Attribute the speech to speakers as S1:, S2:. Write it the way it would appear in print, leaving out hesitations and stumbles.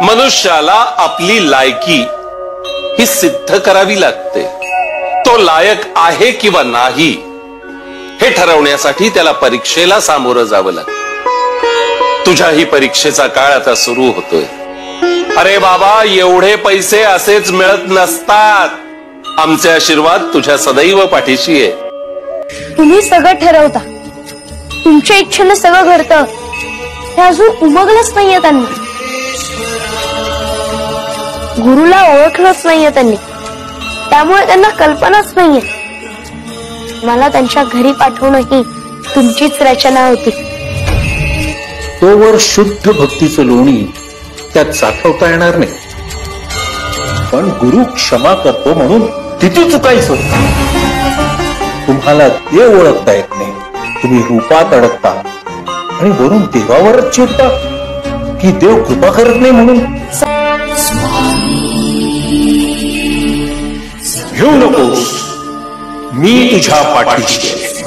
S1: मनुष्याला आपली लायकी ही सिद्ध करावी लागते. तो लायक आहे किंवा नाही हे ठरवण्यासाठी त्याला परीक्षेला सामोरं जावं लागतं. तुझ्याही परीक्षेचा काळ आता सुरू होतोय. अरे बाबा, एवढे पैसे असेच मिळत नसतात. आमचे आशीर्वाद तुझ्या सदैव पाठीशी आहे.
S2: तुम्ही सगळं ठरवता, तुमच्या इच्छेनं सगळं घडतं. हे अजून उमगलंच नाहीये त्यांनी. गुरुला ओळखलंच नाहीये त्यांनी, त्यामुळे त्यांना कल्पनाच नाहीये. मला त्यांच्या घरी पाठवणं ही तुमचीच रचना होती.
S3: तोवर शुद्ध भक्तीचं लोणी त्यात साठवता येणार नाही. पण गुरु क्षमा करतो म्हणून किती चुकायचं. तुम्हाला देव ओळखता येत नाही, तुम्ही रूपात अडकता आणि वरून देवावरच चिडता की देव कृपा करत नाही म्हणून. घेऊ नकोस, मी तुझ्या पाठीशी आहे.